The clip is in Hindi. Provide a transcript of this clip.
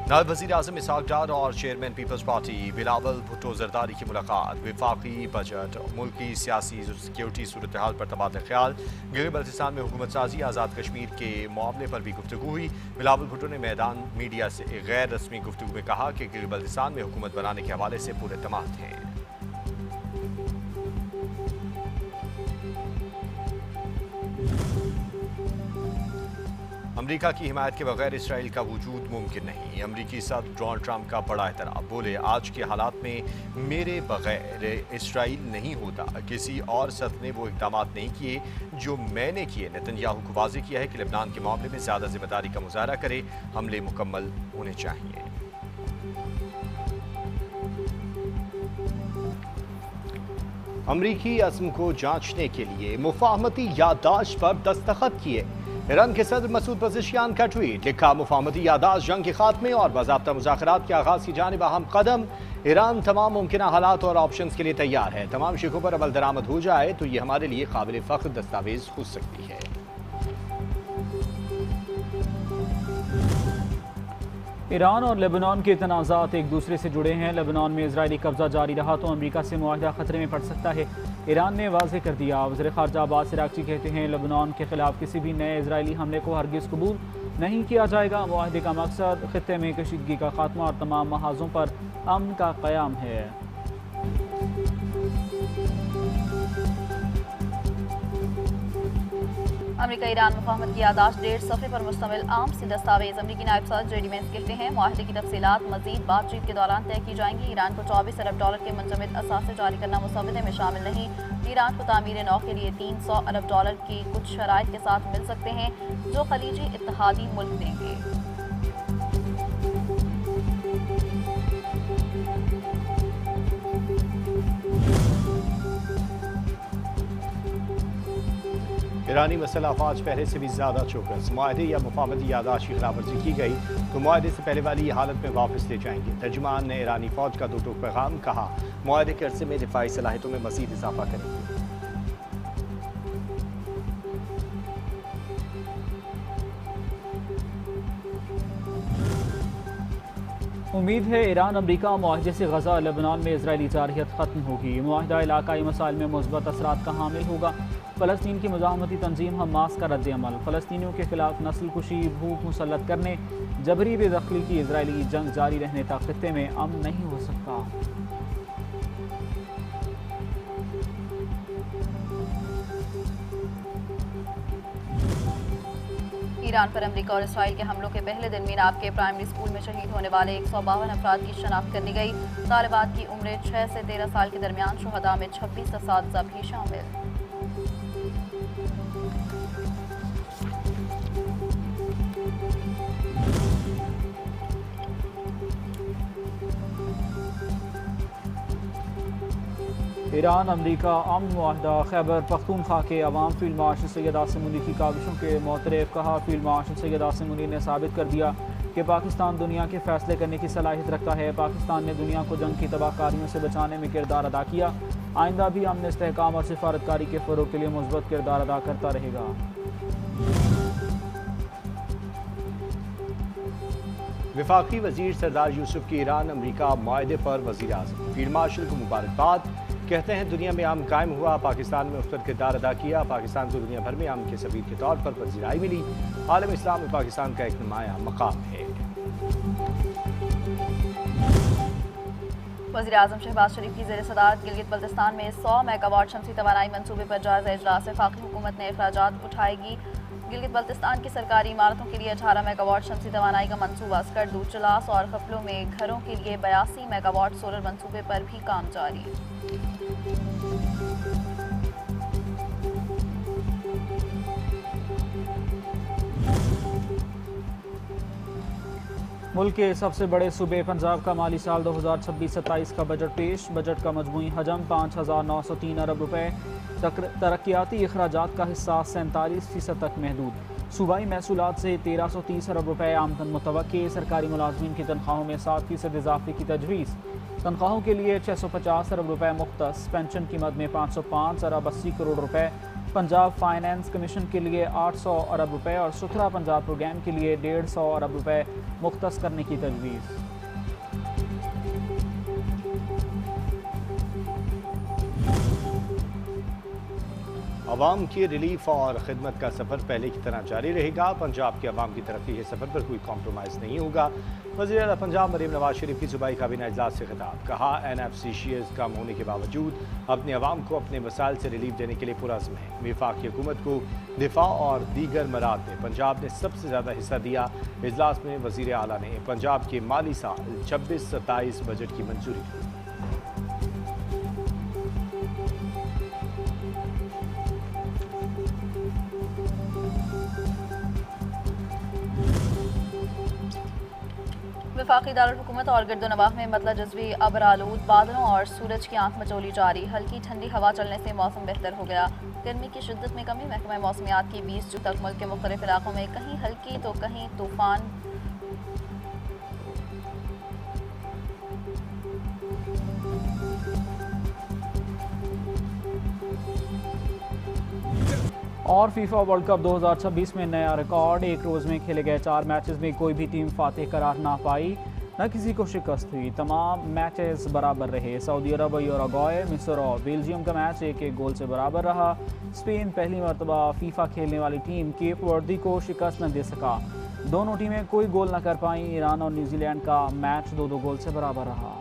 नायब वज़ीर आज़म इसहाक डार और chairman Peoples Party Bilawal Bhutto Zardari की मुलाकात। वफाकी बजट, मुल्की सियासी सिक्योरिटी सूरत हाल पर तबादला ख्याल। गिलगित बल्तिस्तान में हुकूमत साजी, आज़ाद कश्मीर के मामले पर भी गुफ्तगू हुई। बिलावल भुट्टो ने मैदान मीडिया से गैर रस्मी गुफ्तगू में कहा कि गिलगित बल्तिस्तान में हुकूमत बनाने के हवाले से पूरे तमाम हैं। अमरीका की हिमायत के बगैर इसराइल का वजूद मुमकिन नहीं। अमरीकी सदर डोनाल्ड ट्रंप का बड़ा एतराफ़। बोले, आज के हालात में मेरे बगैर इसराइल नहीं होता। किसी और सदर ने वो इकदाम नहीं किए जो मैंने किए। नेतन्याहू को वाज़ेह किया है कि लेबनान के मामले में ज़्यादा जिम्मेदारी का मुजाहरा करे। हमले मुकम्मल होने चाहिए। अमरीकी अज़्म को जांचने के लिए मुफाहमती याददाश्त पर दस्तखत किए। ईरान के सदर मसूद पज़ेशियान का ट्वीट। लिखा, मुफाहमती याददाश्त जंग के खात्मे और बाज़ाब्ता मुज़ाकरात के आगाज़ की जानिब अहम कदम। ईरान तमाम मुमकिन हालात और ऑप्शन के लिए तैयार है। तमाम शिकों पर अमल दरामद हो जाए तो ये हमारे लिए काबिल फ़ख्र दस्तावेज हो सकती है। ईरान और लेबनान के तनाज़ात एक दूसरे से जुड़े हैं। लेबनान में इजरायली कब्जा जारी रहा तो अमरीका से मुआहदा खतरे में पड़ सकता है। ईरान ने वाज़ेह कर दिया। वज़ीर ख़ारजा अब्बास इराक़ची कहते हैं, लेबनान के खिलाफ किसी भी नए इजरायली हमले को हरगिज़ कबूल नहीं किया जाएगा। मुआहदे का मकसद खित्ते में कशीदगी का खात्मा और तमाम महाजों पर अमन का क़याम है। अमरीका ईरान मुफाहमत की याददाश्त 1.5 सफ़े पर मुश्तमिल आम सी दस्तावेज। अमरीकी नायब सदर जेडी वेंस कहते हैं, मुआहदे की तफसीलात मजीद बातचीत के दौरान तय की जाएंगी। ईरान को $24 अरब के मुंजमद असासे जारी करना मुसव्वदे में शामिल नहीं। ईरान को तामीर नौ के लिए $300 अरब की कुछ शराइत के साथ मिल सकते हैं जो खलीजी इत्तेहादी मुल्क देंगे। ईरानी मसला अफवाज पहले से भी ज़्यादा चौकस। मुआहदे या मुफाहमती याददाश्त की खिलाफ वर्जी की गई तो मुआहदे से पहले वाली हालत में वापस ले जाएंगे। तर्जुमान ने ईरानी फ़ौज का दो टूक पैगाम। कहा, मुआहदे के अरसे में दिफाई सलाहियतों में मज़ीद इजाफा करेंगे। उम्मीद है ईरान अमरीका मुआहदे से गजा लेबनान में इजरायली जारहियत खत्म होगी। मुआहदा इलाकाई मसाइल में मुस्बत असरात का हामिल होगा। फ़लस्तीन की मुज़ाहमती तंजीम हमास का रद्द अमल। फ़लस्तीनियों के खिलाफ नस्ल कुशी, भूख मुसल्लत करने, जबरी बेदखली की इजरायली जंग जारी रहने तक खित्ते में अमन नहीं हो सकता। ईरान पर अमरीका और इसराइल के हमलों के पहले दिन मीनाब के प्राइमरी स्कूल में शहीद होने वाले 152 अफराद की शनाख्त कर ली गई। तालिबात की उम्र 6 से 13 साल के दरमियान शुहदा में 26 असातिज़ा भी शामिल। ईरान अमरीका अमन मुआहदा। खैबर पख्तूनख्वा के अवाम फील्ड मार्शल सैयद आसिम मुनी की काविशों के मोतरफ। कहा, फील्ड मार्शल सैयद आसिम मुनी ने साबित कर दिया कि पाकिस्तान दुनिया के फैसले करने की सलाहियत रखता है। पाकिस्तान ने दुनिया को जंग की तबाहकारियों से बचाने में किरदार अदा किया। आइंदा भी अमन, इस्तेहकाम और सिफारतकारी के फ़रोग़ के लिए मुस्बत किरदार अदा करता रहेगा। वफाकी वज़ीर सरदार यूसुफ की ईरान अमरीका मुआहदे पर वज़ीर आज़म। फील्ड मार्शल को मुबारकबाद। कहते हैं, दुनिया में अमन कायम हुआ, पाकिस्तान में मुख्तलिफ किरदार अदा किया। पाकिस्तान को दुनिया भर में अमन के सबीर के तौर पर पज़ीराई मिली। आलम इस्लाम में पाकिस्तान का एक नुमाया मकाम है। वज़ीर आज़म शहबाज शरीफ की ज़ेर सदारत गिलगित बल्तिस्तान में 100 मेगावाट शमसी तवानाई मनसूबे पर जायज़ा इजलास। वफाकी हुकूमत ने अखराजात उठाएगी। गिलगित बल्तिस्तान की सरकारी इमारतों के लिए 18 मेगावाट शमसी तवानाई का मनसूबा। स्कर्ट, दूरचलास और खपलों में घरों के लिए 82 मेगावाट सोलर मनसूबे पर भी काम जारी। मुल्क के सबसे बड़े सूबे पंजाब का माली साल 2026-27 का बजट पेश। बजट का मजमूई हजम 5,903 अरब रुपये। तरक्याती अखराजात का हिस्सा 47% तक महदूद। सूबाई महसूलात से 1330 अरब रुपये आमदन मुतवक्के। सरकारी मुलाजमीन की तनख्वाहों में 7% इजाफे की तजवीज़। तनख्वाहों के लिए 650 अरब रुपये मुख्तस। पेंशन कीमत में 505 अरब 80 करोड़ रुपये। पंजाब फाइनेंस कमीशन के लिए 800 अरब रुपए और सुथरा पंजाब प्रोग्राम के लिए 150 अरब रुपए मुख्तस करने की तजवीज़। अवाम की रिलीफ और खिदमत का सफ़र पहले की तरह जारी रहेगा। पंजाब के अवाम की तरक्की के सफ़र पर कोई कॉम्प्रोमाइज़ नहीं होगा। वज़ीर आला पंजाब मरीम नवाज शरीफ की सूबाई काबीना इजलास से खिताब। कहा, NFCCs कम होने के बावजूद अपने अवाम को अपने मसाइल से रिलीफ देने के लिए पुरज़्म है। वफाकी हुकूमत को दिफा और दीगर मराद में पंजाब ने सबसे ज़्यादा हिस्सा दिया। इजलास में वज़ीर आला ने पंजाब के माली साल 26-27 बजट की मंजूरी दी। वफाकी दारुल-हुकूमत और गिरदोनवाह में मतला जज़्वी अबरालूद बादलों और सूरज की आंख मचोली जारी। हल्की ठंडी हवा चलने से मौसम बेहतर हो गया। गर्मी की शिद्दत में कमी। महकमा मौसमियात की 20 जून तक मुल्क के मुख्तलिफ इलाकों में कहीं हल्की तो कहीं तूफान और फीफा वर्ल्ड कप 2026 में नया रिकॉर्ड। एक रोज़ में खेले गए 4 मैचेस में कोई भी टीम फातेह करार ना पाई, न किसी को शिकस्त हुई। तमाम मैचेस बराबर रहे। सऊदी अरब, यूरुग्वे, मिस्र और बेल्जियम का मैच 1-1 गोल से बराबर रहा। स्पेन पहली मरतबा फीफा खेलने वाली टीम केप वर्दी को शिकस्त न दे सका। दोनों टीमें कोई गोल न कर पाईं। ईरान और न्यूजीलैंड का मैच 2-2 गोल से बराबर रहा।